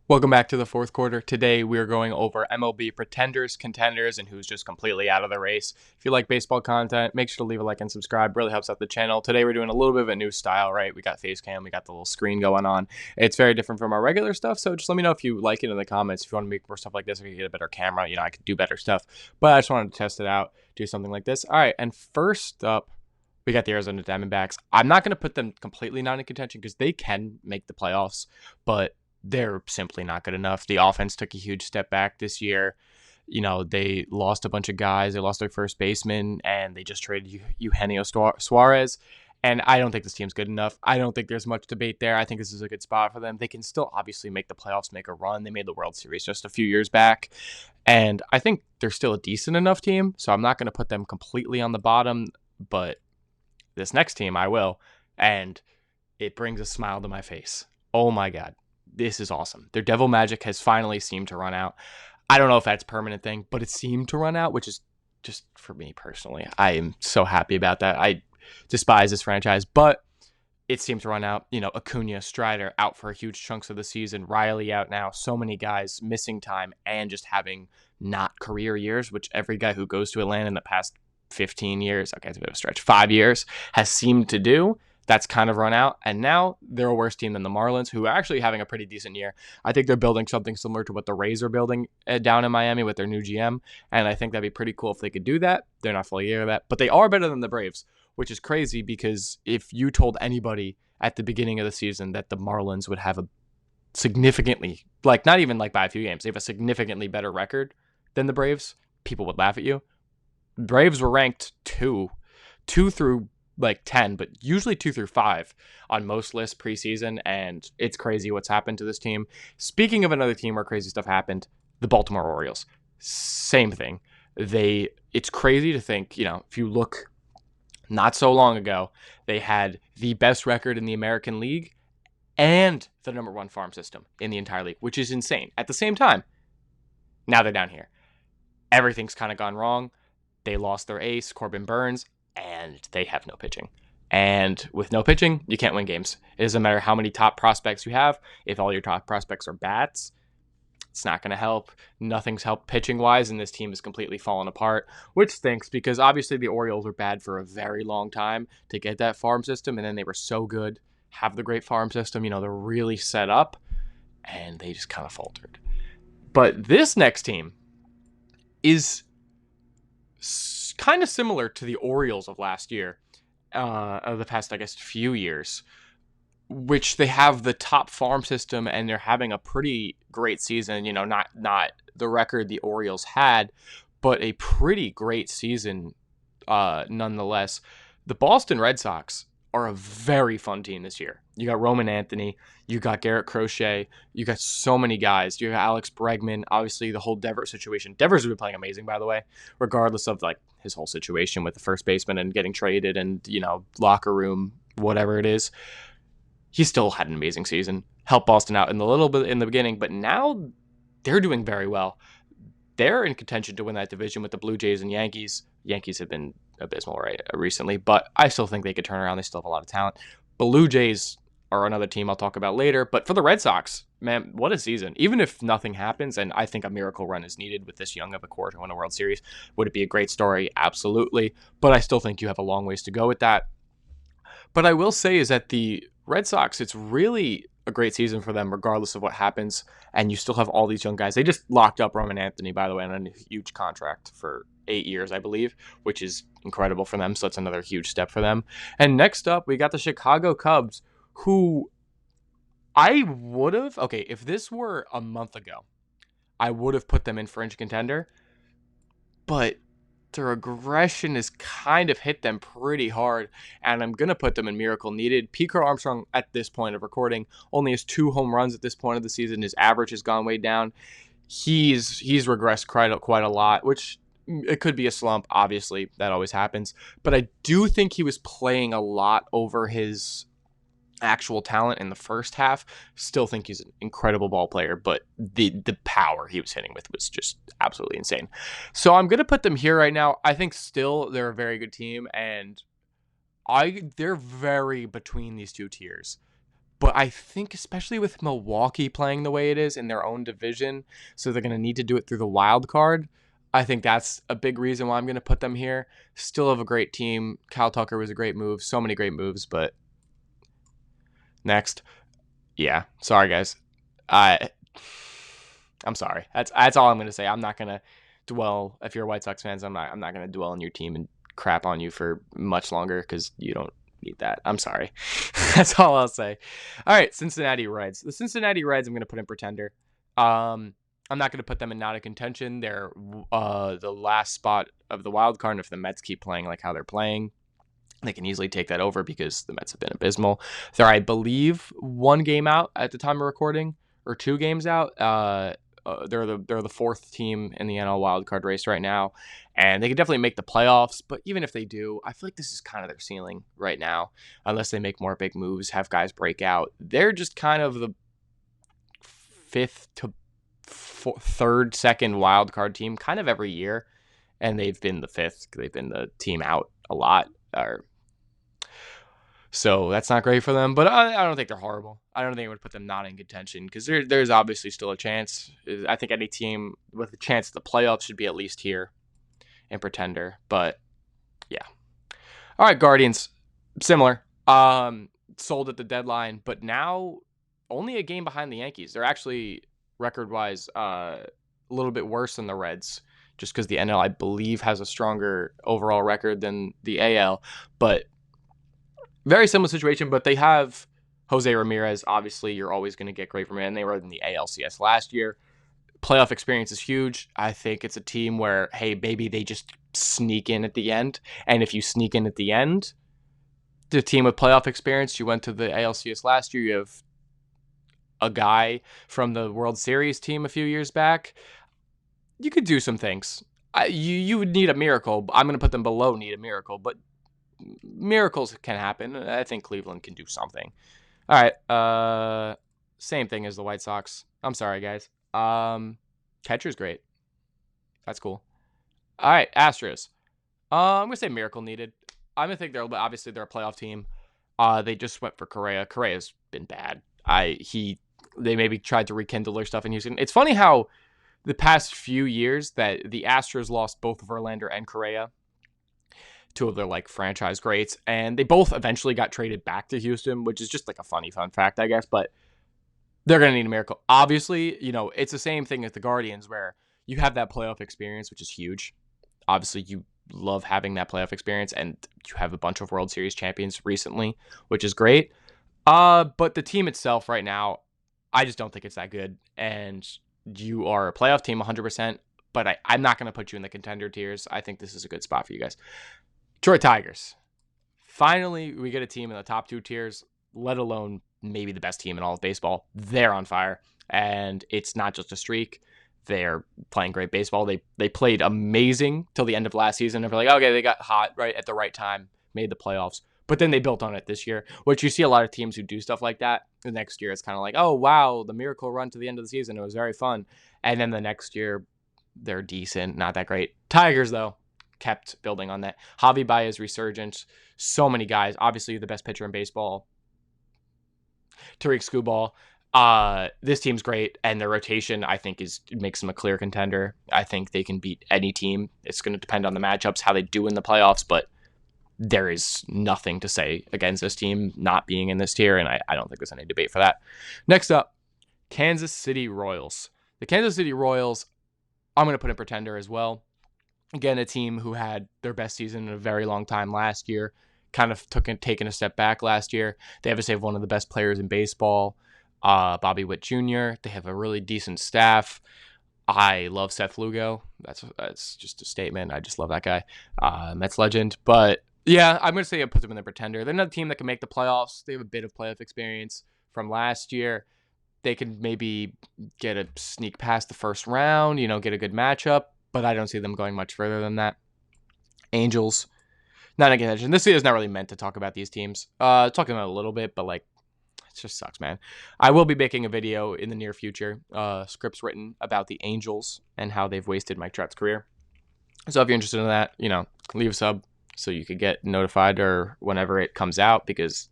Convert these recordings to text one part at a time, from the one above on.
Welcome back to the fourth quarter. Today we are going over MLB pretenders, contenders, and who's just completely out of the race. If you like baseball content, make sure to leave a like and subscribe. Really helps out the channel. Today we're doing a little bit of a new style, right? We got face cam, we got the little screen going on. It's very different from our regular stuff, so just let me know if you like it in the comments. If you want to make more stuff like this, if you get a better camera, I could do better stuff. But I just wanted to test it out, do something like this. All right, and first up, we got the Arizona Diamondbacks. I'm not going to put them completely not in contention because they can make the playoffs, but they're simply not good enough. The offense took a huge step back this year. They lost a bunch of guys. They lost their first baseman, and they just traded Eugenio Suarez. And I don't think this team's good enough. I don't think there's much debate there. I think this is a good spot for them. They can still obviously make the playoffs, make a run. They made the World Series just a few years back. And I think they're still a decent enough team, so I'm not going to put them completely on the bottom, but this next team I will. And it brings a smile to my face. Oh my God. This is awesome. Their devil magic has finally seemed to run out. I don't know if that's a permanent thing, but it seemed to run out, which is just for me personally. I am so happy about that. I despise this franchise, but it seemed to run out. Acuna, Strider out for huge chunks of the season. Riley out now. So many guys missing time and just having not career years, which every guy who goes to Atlanta in the past 15 years, okay, it's a bit of a stretch, 5 years, has seemed to do. That's kind of run out, and now they're a worse team than the Marlins, who are actually having a pretty decent year. I think they're building something similar to what the Rays are building down in Miami with their new GM, and I think that'd be pretty cool if they could do that. They're not fully aware of that, but they are better than the Braves, which is crazy because if you told anybody at the beginning of the season that the Marlins would have a significantly, not even by a few games, they have a significantly better record than the Braves, people would laugh at you. Braves were ranked 2 through 10, but usually 2 through 5 on most lists preseason, and it's crazy what's happened to this team. Speaking of another team where crazy stuff happened, the Baltimore Orioles. Same thing. It's crazy to think, if you look not so long ago, they had the best record in the American League and the number 1 farm system in the entire league, which is insane. At the same time, now they're down here. Everything's kind of gone wrong. They lost their ace, Corbin Burns, and they have no pitching. And with no pitching, you can't win games. It doesn't matter how many top prospects you have. If all your top prospects are bats, it's not going to help. Nothing's helped pitching-wise, and this team is completely fallen apart, which stinks because obviously the Orioles were bad for a very long time to get that farm system, and then they were so good, have the great farm system, they're really set up, and they just kind of faltered. But this next team is kind of similar to the Orioles of last year, of the past, few years, which they have the top farm system and they're having a pretty great season. Not the record the Orioles had, but a pretty great season nonetheless. The Boston Red Sox are a very fun team this year. You got Roman Anthony, you got Garrett Crochet, you got so many guys. You got Alex Bregman, obviously the whole Devers situation. Devers has been playing amazing, by the way, regardless of his whole situation with the first baseman and getting traded and, locker room, whatever it is. He still had an amazing season. Helped Boston out in a little bit in the beginning, but now they're doing very well. They're in contention to win that division with the Blue Jays and Yankees. Yankees have been abysmal recently, but I still think they could turn around. They still have a lot of talent. Blue Jays are another team I'll talk about later, but for the Red Sox, man, what a season. Even if nothing happens, and I think a miracle run is needed with this young of a core to win a World Series, would it be a great story? Absolutely, but I still think you have a long ways to go with that. But I will say is that the Red Sox, it's really a great season for them regardless of what happens, and you still have all these young guys. They just locked up Roman Anthony, by the way, on a huge contract for 8 years, I believe, which is incredible for them, so that's another huge step for them. And next up, we got the Chicago Cubs, who I would have, if this were a month ago, I would have put them in fringe contender, but their aggression has kind of hit them pretty hard, and I'm going to put them in miracle needed. Pete Armstrong, at this point of recording, only has 2 home runs at this point of the season. His average has gone way down. He's regressed quite a lot, which it could be a slump. Obviously, that always happens. But I do think he was playing a lot over his actual talent in the first half. Still think he's an incredible ball player, but the power he was hitting with was just absolutely insane. So I'm going to put them here right now. I think still they're a very good team, and they're very between these two tiers. But I think especially with Milwaukee playing the way it is in their own division, so they're going to need to do it through the wild card. I think that's a big reason why I'm going to put them here. Still have a great team. Kyle Tucker was a great move. So many great moves, but next. Yeah, sorry guys. I I'm sorry. That's all I'm going to say. I'm not going to dwell. If you're White Sox fans, I'm not going to dwell on your team and crap on you for much longer because you don't need that. I'm sorry. That's all I'll say. All right, Cincinnati Reds. The Cincinnati Reds, I'm going to put in pretender. I'm not going to put them in not a contention. They're the last spot of the wild card. And if the Mets keep playing like how they're playing, they can easily take that over because the Mets have been abysmal. They're, I believe, 1 game out at the time of recording, or 2 games out. They're the 4th team in the NL wildcard race right now, and they can definitely make the playoffs. But even if they do, I feel like this is kind of their ceiling right now, unless they make more big moves, have guys break out. They're just kind of the 5th to 3rd, 2nd wildcard team kind of every year, and they've been the 5th. They've been the team out a lot. So that's not great for them, but I don't think they're horrible. I don't think I would put them not in contention because there's obviously still a chance. I think any team with a chance at the playoffs should be at least here and pretender. But yeah. All right, Guardians, similar. Sold at the deadline, but now only a game behind the Yankees. They're actually record-wise a little bit worse than the Reds, just because the NL, I believe, has a stronger overall record than the AL. But very similar situation, but they have Jose Ramirez. Obviously, you're always going to get great from him. They were in the ALCS last year. Playoff experience is huge. I think it's a team where, hey, maybe they just sneak in at the end. And if you sneak in at the end, the team with playoff experience, you went to the ALCS last year. You have a guy from the World Series team a few years back. You could do some things. You would need a miracle. I'm going to put them below need a miracle, but miracles can happen. I think Cleveland can do something. All right. Same thing as the White Sox. I'm sorry, guys. Catcher's great. That's cool. All right. Astros. I'm going to say miracle needed. I'm going to think they're a playoff team. They just went for Correa. Correa's been bad. They maybe tried to rekindle their stuff in Houston. It's funny how the past few years that the Astros lost both Verlander and Correa, 2 of their franchise greats, and they both eventually got traded back to Houston, which is just a funny fun fact, I guess, but they're going to need a miracle. Obviously, it's the same thing as the Guardians where you have that playoff experience, which is huge. Obviously, you love having that playoff experience, and you have a bunch of World Series champions recently, which is great. But the team itself right now, I just don't think it's that good, and you are a playoff team 100%, but I'm not going to put you in the contender tiers. I think this is a good spot for you guys. Detroit Tigers. Finally, we get a team in the top 2 tiers, let alone maybe the best team in all of baseball. They're on fire, and it's not just a streak. They're playing great baseball. They played amazing till the end of last season. And we're like, okay, they got hot right at the right time, made the playoffs. But then they built on it this year, which you see a lot of teams who do stuff like that. The next year, it's kind of like, oh, wow, the miracle run to the end of the season. It was very fun. And then the next year, they're decent, not that great. Tigers, though, kept building on that. Javi Baez resurgence. So many guys. Obviously, the best pitcher in baseball. Tariq Skubal. This team's great, and their rotation, I think, makes them a clear contender. I think they can beat any team. It's going to depend on the matchups, how they do in the playoffs, but there is nothing to say against this team not being in this tier, and I don't think there's any debate for that. Next up, Kansas City Royals. The Kansas City Royals, I'm going to put in pretender as well. Again, a team who had their best season in a very long time last year, kind of taken a step back last year. They obviously have one of the best players in baseball, Bobby Witt Jr. They have a really decent staff. I love Seth Lugo. That's just a statement. I just love that guy. Mets legend. But yeah, I'm going to say I put them in the pretender. They're another team that can make the playoffs. They have a bit of playoff experience from last year. They could maybe get a sneak past the first round, get a good matchup, but I don't see them going much further than that. Angels, not in contention. This is not really meant to talk about these teams. Talking about it a little bit, but it just sucks, man. I will be making a video in the near future, scripts written about the Angels and how they've wasted Mike Trout's career. So if you're interested in that, leave a sub so you could get notified or whenever it comes out, because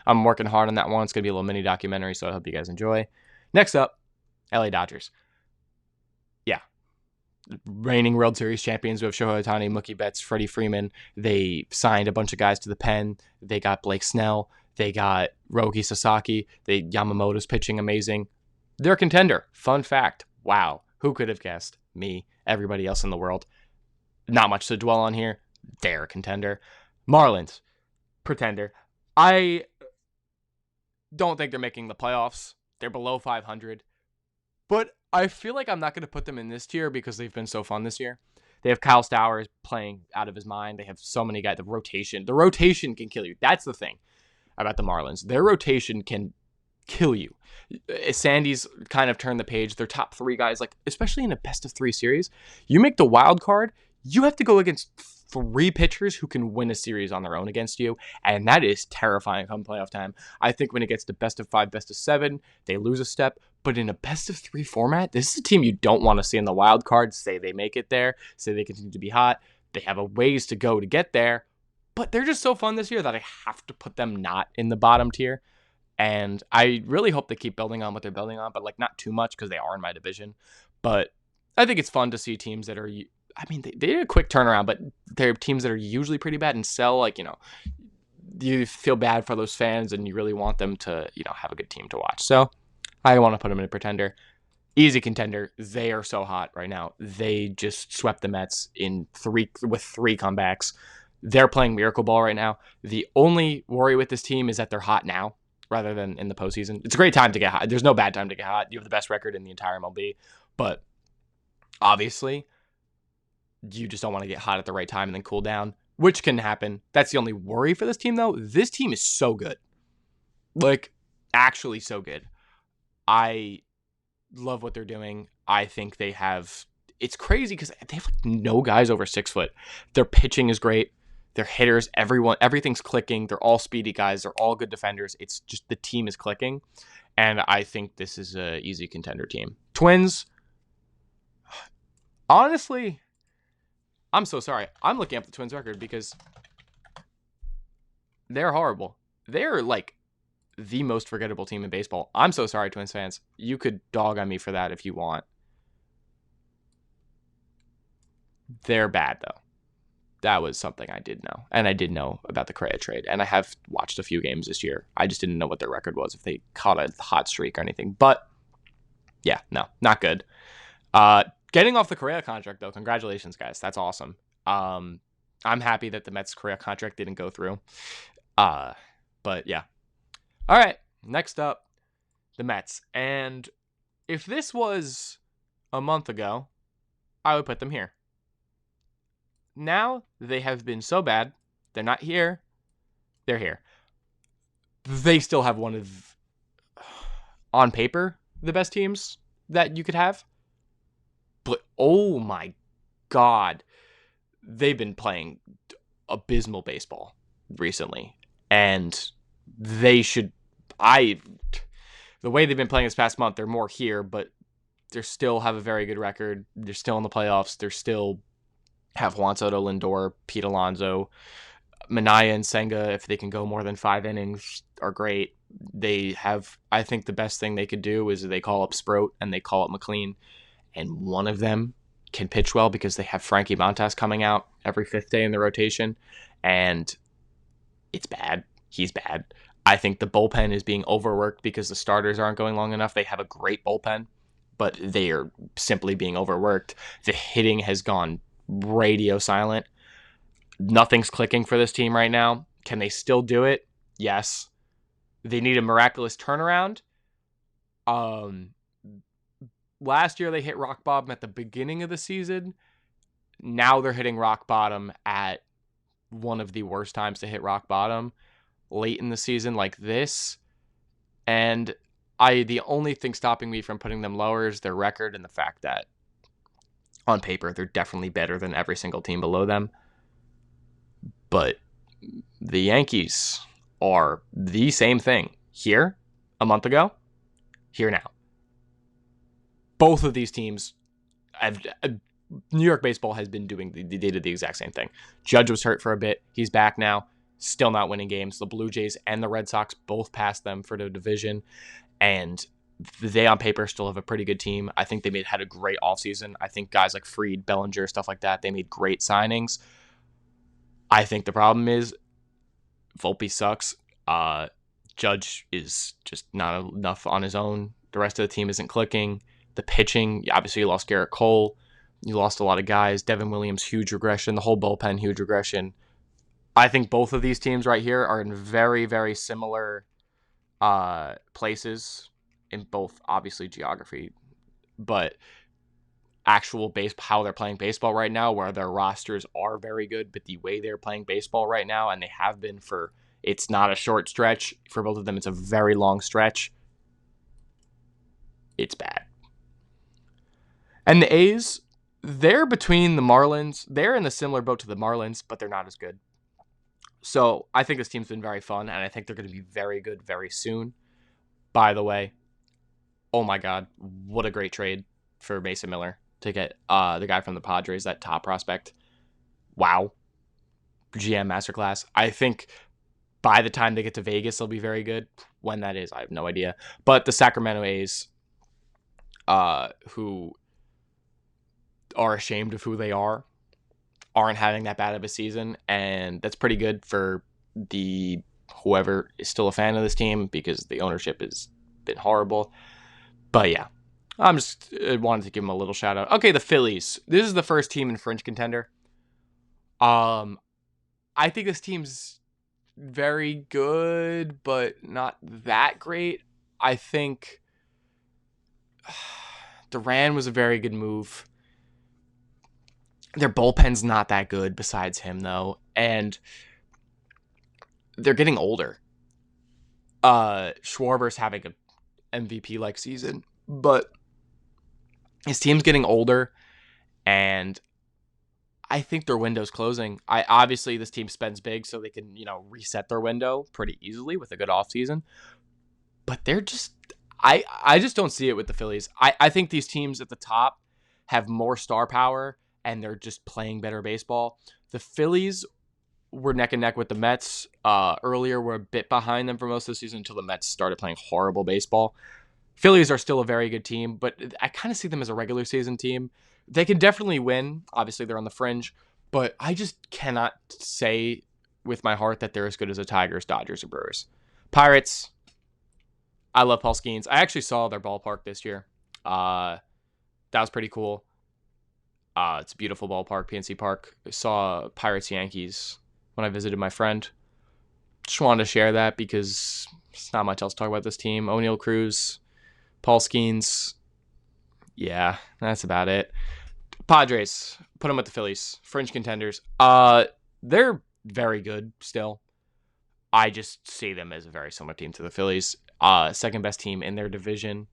I'm working hard on that one. It's going to be a little mini documentary, so I hope you guys enjoy. Next up, LA Dodgers. Yeah. Reigning World Series champions with Shohei Ohtani, Mookie Betts, Freddie Freeman. They signed a bunch of guys to the pen. They got Blake Snell. They got Roki Sasaki. Yamamoto's pitching amazing. They're a contender. Fun fact. Wow. Who could have guessed? Me. Everybody else in the world. Not much to dwell on here. They're a contender. Marlins. Pretender. I don't think they're making the playoffs. They're below 500. But I feel like I'm not going to put them in this tier because they've been so fun this year. They have Kyle Stowers playing out of his mind. They have so many guys. The rotation can kill you. That's the thing about the Marlins. Their rotation can kill you. Sandy's kind of turned the page. Their top 3 guys, like especially in a best of 3 series, you make the wild card, you have to go against 3 pitchers who can win a series on their own against you, and that is terrifying come playoff time. I think when it gets to best of 5, best of 7, they lose a step, but in a best of 3 format, this is a team you don't want to see in the wild card. Say they make it there, say they continue to be hot, they have a ways to go to get there, but they're just so fun this year that I have to put them not in the bottom tier. And I really hope they keep building on what they're building on, but like not too much because they are in my division. But I think it's fun to see teams that are, I mean, they did a quick turnaround, but they're teams that are usually pretty bad and sell, like, you feel bad for those fans and you really want them to, have a good team to watch. So I want to put them in a pretender. Easy contender. They are so hot right now. They just swept the Mets with 3 comebacks. They're playing miracle ball right now. The only worry with this team is that they're hot now rather than in the postseason. It's a great time to get hot. There's no bad time to get hot. You have the best record in the entire MLB. But obviously, you just don't want to get hot at the right time and then cool down, which can happen. That's the only worry for this team, though. This team is so good. Like, actually so good. I love what they're doing. I think they have... It's crazy because they have like no guys over 6 foot. Their pitching is great. Their hitters, everything's clicking. They're all speedy guys. They're all good defenders. It's just the team is clicking. And I think this is an easy contender team. Twins, honestly, I'm so sorry. I'm looking up the Twins record because they're horrible. They're like the most forgettable team in baseball. I'm so sorry, Twins fans. You could dog on me for that if you want. They're bad, though. That was something I did know. And I did know about the Correa trade. And I have watched a few games this year. I just didn't know what their record was, if they caught a hot streak or anything. But, yeah, no, not good. Getting off the Correa contract, though, congratulations, guys. That's awesome. I'm happy that the Mets Correa contract didn't go through. But, yeah. All right, next up, the Mets. And if this was a month ago, I would put them here. Now they have been so bad. They're not here. They're here. They still have one of, on paper, the best teams that you could have. But oh my God, they've been playing abysmal baseball recently. And they should, the way they've been playing this past month, they're more here, but they still have a very good record. They're still in the playoffs. They're still have Juan Soto, Lindor, Pete Alonso, Minaya and Senga, if they can go more than 5 innings, are great. They have, I think the best thing they could do is they call up Sproat and they call up McLean, and one of them can pitch well because they have Frankie Montas coming out every 5th day in the rotation, and it's bad. He's bad. I think the bullpen is being overworked because the starters aren't going long enough. They have a great bullpen, but they are simply being overworked. The hitting has gone radio silent. Nothing's clicking for this team right now. Can they still do it? Yes. They need a miraculous turnaround. Last year they hit rock bottom at the beginning of the season. Now they're hitting rock bottom at one of the worst times to hit rock bottom, late in the season like this. And the only thing stopping me from putting them lower is their record and the fact that on paper, they're definitely better than every single team below them. But the Yankees are the same thing. Here, a month ago, here now. Both of these teams, New York baseball has been doing, they did the exact same thing. Judge was hurt for a bit. He's back now. still not winning games. The Blue Jays and the Red Sox both passed them for the division, and they on paper still have a pretty good team. I think they had a great offseason. I think guys like Fried, Bellinger, stuff like that, they made great signings. I think the problem is Volpe sucks. Judge is just not enough on his own. The rest of the team isn't clicking. The pitching, obviously you lost Garrett Cole. You lost a lot of guys. Devin Williams, huge regression. The whole bullpen, huge regression. I think both of these teams right here are in very, very similar places in both, obviously, geography, but actual how they're playing baseball right now, where their rosters are very good, but the way they're playing baseball right now, and they have been for, it's not a short stretch. For both of them, it's a very long stretch. It's bad. And the A's, they're between the Marlins. They're in the similar boat to the Marlins, but they're not as good. So I think this team's been very fun, and I think they're going to be very good very soon. By the way, oh my God, what a great trade for Mason Miller to get the guy from the Padres, that top prospect. Wow. GM masterclass. I think by the time they get to Vegas, they'll be very good. When that is, I have no idea. But the Sacramento A's, who are ashamed of who they are, aren't having that bad of a season, and that's pretty good for the whoever is still a fan of this team, because the ownership has been horrible. But yeah, I wanted to give them a little shout out. Okay, the Phillies. This is the first team in Fringe Contender. I think this team's very good, but not that great. I think Duran was a very good move. Their bullpen's not that good besides him, though, and they're getting older. Schwarber's having an MVP-like season, but his team's getting older, and I think their window's closing. Obviously, this team spends big, so they can, reset their window pretty easily with a good offseason, but they're just... I just don't see it with the Phillies. I think these teams at the top have more star power, and they're just playing better baseball. The Phillies were neck and neck with the Mets earlier. We're a bit behind them for most of the season until the Mets started playing horrible baseball. Phillies are still a very good team, but I kind of see them as a regular season team. They can definitely win. Obviously, they're on the fringe, but I just cannot say with my heart that they're as good as the Tigers, Dodgers, or Brewers. Pirates, I love Paul Skeens. I actually saw their ballpark this year. That was pretty cool. It's a beautiful ballpark, PNC Park. I saw Pirates Yankees when I visited my friend. Just wanted to share that because there's not much else to talk about this team. O'Neal Cruz, Paul Skeens. Yeah, that's about it. Padres, put them with the Phillies. Fringe contenders. They're very good still. I just see them as a very similar team to the Phillies. Second best team in their division.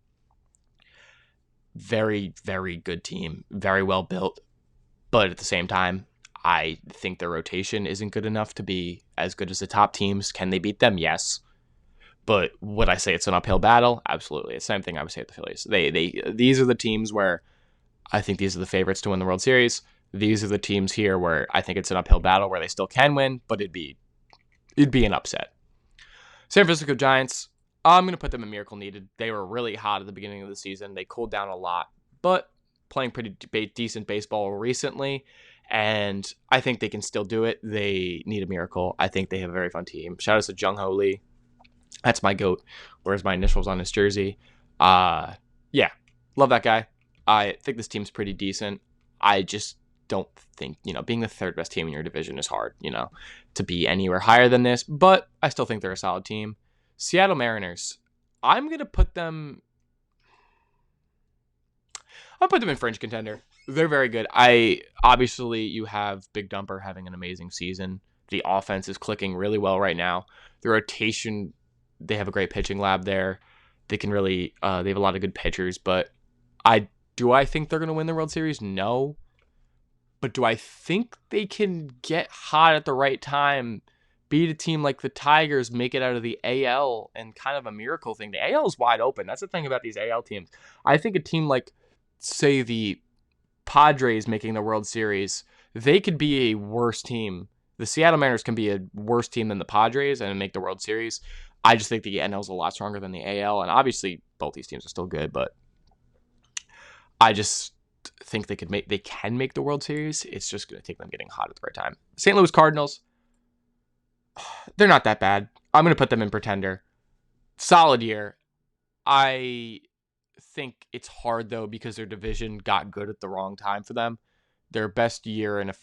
Very, very good team. Very well built. But at the same time, I think their rotation isn't good enough to be as good as the top teams. Can they beat them? Yes. But would I say it's an uphill battle? Absolutely. It's the same thing I would say at the Phillies. These are the teams where I think these are the favorites to win the World Series. These are the teams here where I think it's an uphill battle where they still can win, but it'd be an upset. San Francisco Giants, I'm going to put them in miracle needed. They were really hot at the beginning of the season. They cooled down a lot, but playing pretty decent baseball recently, and I think they can still do it. They need a miracle. I think they have a very fun team. Shout out to Jung-Ho Lee. That's my GOAT. Where's my initials on his jersey? Yeah, love that guy. I think this team's pretty decent. I just don't think, being the third best team in your division is hard, to be anywhere higher than this, but I still think they're a solid team. Seattle Mariners, I'm going to put them... I'll put them in fringe contender. They're very good. Obviously, you have Big Dumper having an amazing season. The offense is clicking really well right now. The rotation, they have a great pitching lab there. They can really, they have a lot of good pitchers, but do I think they're going to win the World Series? No. But do I think they can get hot at the right time, beat a team like the Tigers, make it out of the AL, and kind of a miracle thing? The AL is wide open. That's the thing about these AL teams. I think a team like, say, the Padres making the World Series, they could be a worse team The Seattle Mariners can be a worse team than the Padres and make the World Series. I just think the NL is a lot stronger than the AL, and obviously both these teams are still good, but I just think they can make the World Series. It's just going to take them getting hot at the right time. St. Louis Cardinals, they're not that bad. I'm going to put them in pretender. Solid year. I think it's hard, though, because their division got good at the wrong time for them. Their best year in a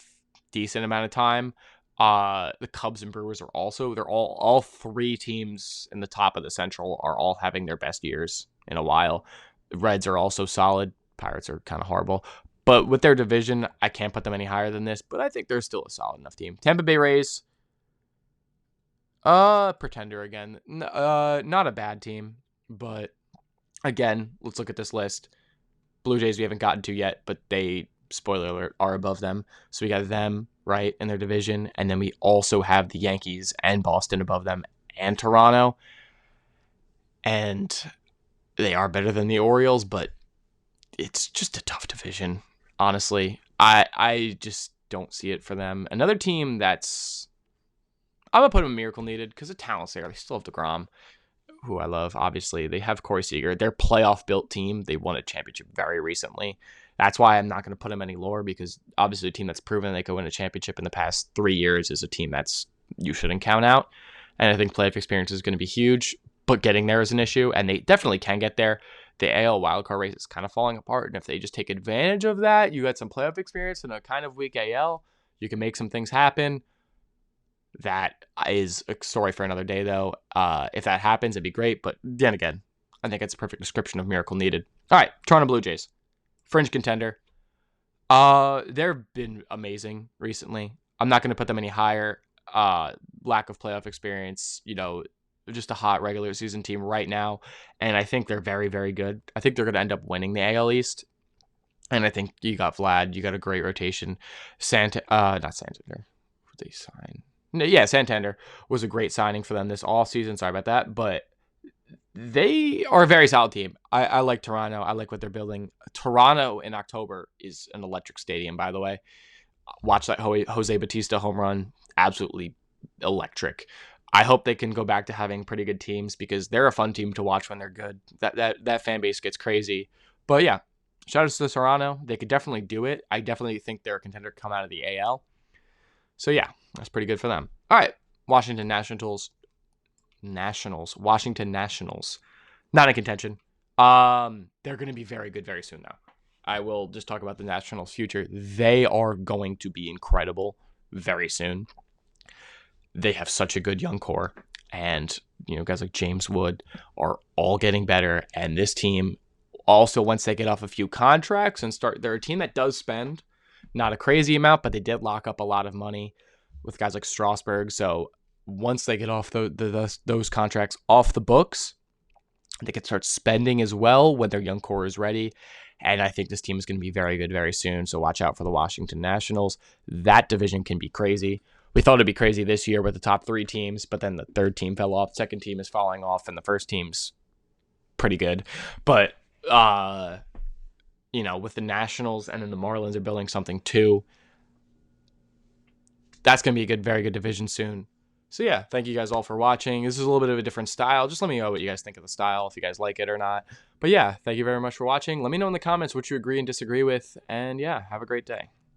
decent amount of time. The Cubs and Brewers are also, they're all three teams in the top of the Central are all having their best years in a while. The Reds are also solid. Pirates are kind of horrible. But with their division, I can't put them any higher than this, but I think they're still a solid enough team. Tampa Bay Rays, pretender again. Not a bad team, but again, let's look at this list. Blue Jays we haven't gotten to yet, but they, spoiler alert, are above them. So we got them, right, in their division, and then we also have the Yankees and Boston above them and Toronto. And they are better than the Orioles, but it's just a tough division, honestly. I just don't see it for them. Another team that's... I'm going to put them in Miracle Needed because the talent's there. They still have DeGrom, who I love, obviously. They have Corey Seager. They're a playoff-built team. They won a championship very recently. That's why I'm not going to put them any lower because obviously a team that's proven they could win a championship in the past 3 years is a team that's you shouldn't count out. And I think playoff experience is going to be huge, but getting there is an issue, and they definitely can get there. The AL wildcard race is kind of falling apart, and if they just take advantage of that, you got some playoff experience in a kind of weak AL, you can make some things happen. That is a story for another day, though. If that happens, it'd be great, but then again, I think it's a perfect description of Miracle Needed. All right, Toronto Blue Jays. Fringe contender. They've been amazing recently. I'm not going to put them any higher. Lack of playoff experience, just a hot regular season team right now. And I think they're very, very good. I think they're going to end up winning the AL East. And I think you got Vlad. You got a great rotation. Not Santander. What did they sign? No, yeah, Santander was a great signing for them this offseason. Sorry about that. But they are a very solid team. I like Toronto. I like what they're building. Toronto in October is an electric stadium, by the way. Watch that Jose Bautista home run. Absolutely electric. I hope they can go back to having pretty good teams because they're a fun team to watch when they're good. That fan base gets crazy. But yeah, shout out to Toronto. They could definitely do it. I definitely think they're a contender to come out of the AL. So yeah, that's pretty good for them. All right, Washington Nationals. Washington Nationals. Not in contention. They're going to be very good very soon, though. I will just talk about the Nationals' future. They are going to be incredible very soon. They have such a good young core, and guys like James Wood are all getting better. And this team, also once they get off a few contracts and start, they're a team that does spend not a crazy amount, but they did lock up a lot of money with guys like Strasburg. So once they get off those contracts off the books, they can start spending as well when their young core is ready. And I think this team is going to be very good very soon. So watch out for the Washington Nationals. That division can be crazy. We thought it'd be crazy this year with the top 3 teams, but then the third team fell off, second team is falling off, and the first team's pretty good. But, with the Nationals and then the Marlins are building something too, that's going to be a very good division soon. So yeah, thank you guys all for watching. This is a little bit of a different style. Just let me know what you guys think of the style, if you guys like it or not. But yeah, thank you very much for watching. Let me know in the comments what you agree and disagree with. And yeah, have a great day.